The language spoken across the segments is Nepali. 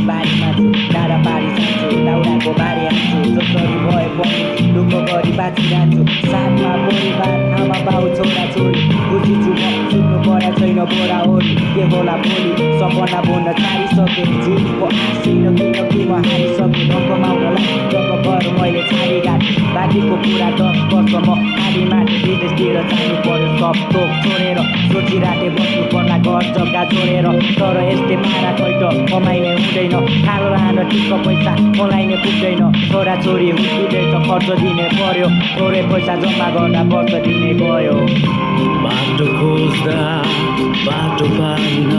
बारीमा छु डाँडा पारी जान्छु दाउराको बारी हान्छु जसरी भए पनि दुःख गरी बाँचिरहन्छु साथमा परिवार आमा बाउ छोरा छोरी खुसी छु म सुत्नु परा छैन बोरा ओरी के होला भोलि सपना बुन्न छाडिसके जिउको आश छैन किनकि म हारिसके नकमाउनलाई जब घर मैले छाडिराखेँ बाँकीको कुरा 10 वर्ष म आधी माटे विदेशतिर जानु पर्यो सब थोक छोडेर सोचिराखे बस्नु पर्ला घर जग्गा जोडेर तर यस्तै मारा कैट कमाइने हुँदैन खालो लान टिक्क पैसा मलाई नै पुग्दैन छोरा छोरी हुर्किँदैछ खर्च दिने पर्यो थोरै पैसा जम्मा गर्दा वर्ष दिने गयो बाटो खोज्दा बाटो पाइन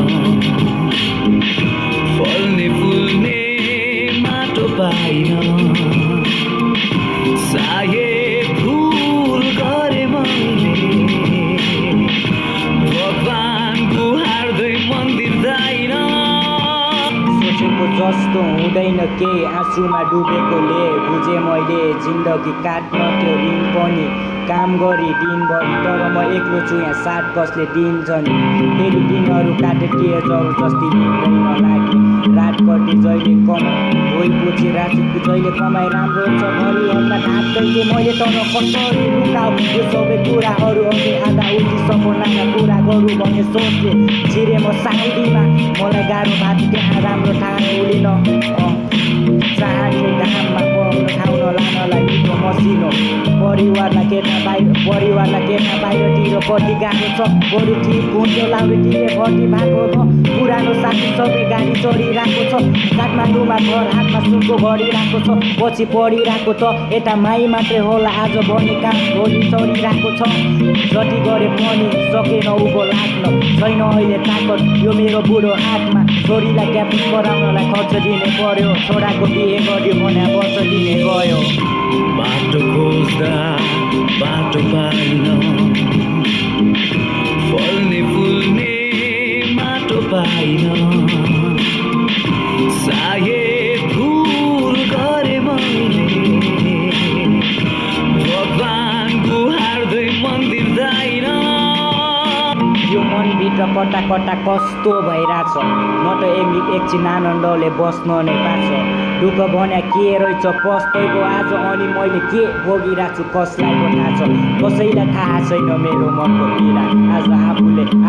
फल्ने फुल्ने माटो पाइन सायद भुल गरे मैले भगवानको हार्दै मन्दिर जाइन सोचेको जस्तो हुँदैन के आँसुमा डुबेकोले बुझे मैले जिन्दगी काट्न त्यो ऋण पनि काम गरी दिनभरि तर म एक्लो छु यहाँ साथ कसले दिन्छ नि फेरि दिनहरू काटे के जबरजस्ती मिल्दैन लागे रात कटे जहिले कमाइ भोइ पोछि राति जहिले कमाइ राम्रो छ घरिहरूमा ढाक्दै मैले तर कसरी लुकाऊ यो सबै कुराहरू अझै आधा उल्टी सपनामा पुरा गरौँ भन्ने सोचले छिरे म साउदीमा मलाई गाह्रो भएको त्यहाँ राम्रो ठाउँ उलिन चाहने घाममा पढ्न खाउन लानलाई मिठो मसिनो परिवारलाई केटा बाहिरतिर पट्टि गएको छ बरु ठिक हुन्थ्यो लाउरीतिर भर्ती भएको छ पुरानो साथी सबै गाडी चढिरहेको छ काठमाडौँमा घर हातमा सुनको घडिरहेको छ पछि पढिरहेको त यता माई मात्रै होला आज भन्ने काम भोलि चढिरहेको छ जति गरे पनि सकेन उँभो लाग्न छैन अहिले ताकत यो मेरो बुढो हातमा छोरीलाई क्याम्पस पढाउनलाई खर्च दिने पर्यो छोराको बिहे गर्यो भने वर्ष दिने गयो बाटो खोज्दा बाटो पाइन फल्ने फुल्ने माटो पाइन सायद भुल गरे मैले भगवानको हार्दै मन्दिर जाइन यो मनभित्र कटा कटा कस्तो भइरहेछ न त एकछिन आनन्दले बस्न नै पाछ दुःख भन्या के रहेछ पस्दैको आज अनि मैले के भोगिरहेको छु कसलाई पो थाहा छ कसैलाई थाहा छैन मेरो मनको पीडा आज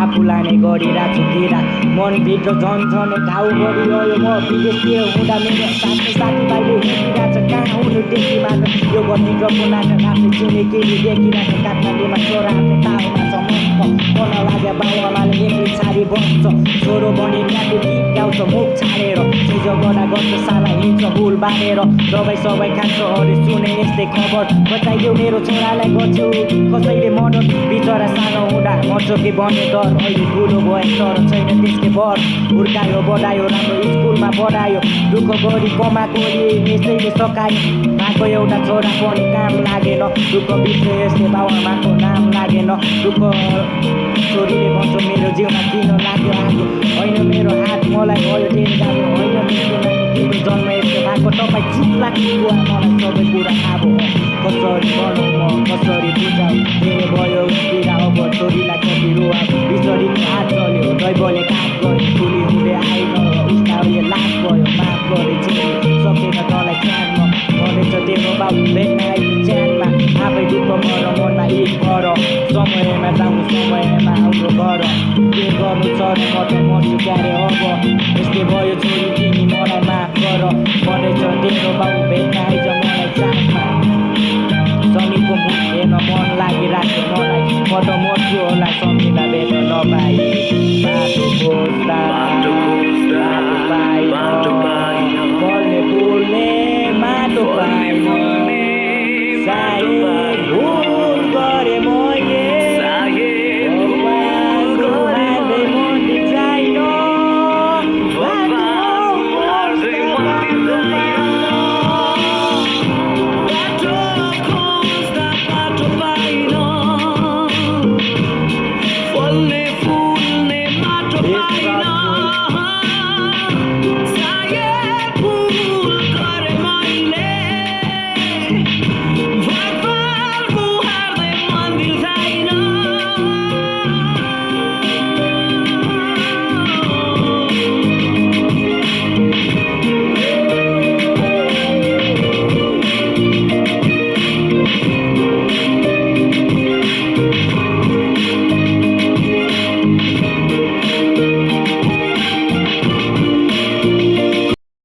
आफूलाई नै गरिरहेको छु पीडा मनभित्र झन्झन घाउ गरिरह्यो म विदेशतिर हुँदा मेरो साथीभाइले हेरिरहेछ कहाँ हुनु देखि मात्र यो घरभित्रको नाटक आफै छिमेकीले देखिरहेको काठमाडौँमा छोराहरूले तालमा छ मन लाग्यो बाबुआमाले एक्लै छाडी बस्छ छोरो बने ट्याटु गीत गाउँछ मुख छाडेर झगडा गर्छ साला हिँड्छ हुल बाँडेर दबाई सबाई खान्छ अरे सुने यस्तै खबर बचाइदेऊ मेरो छोरालाई गर्छु कसैले मर्डर बिचरा सानो हुँदा मर्छ कि भन्ने डर अहिले ठुलो भयो तर छैन त्यसकै भर हुर्कायो बढायो राम्रो स्कुलमा पढायो दुःख गरी कमाएको यसैले सकायो भएको एउटा छोरा पनि काम लागेन दुःख बिर्से यसले बाबुआमाको नाम लागेन दुःख छोरीले भन्छ मेरो जिउमा किन लाग्यो आगो होइन मेरो हात मलाई भयो टेन गाह्रो होइन मेरो जन्म यस्तो भएको तपाईँ चुप लाग्नु मलाई सबै कुरा थाहा भयो कसरी बनाउँ म कसरी बुझाउँ धेरै भयो पीडा अब छोरीलाई कति रुवा बिचरीको हात चल्यो दैवले काट गऱ्यो ठुली हुँदै आइन उसलाई लास भयो माफ गरे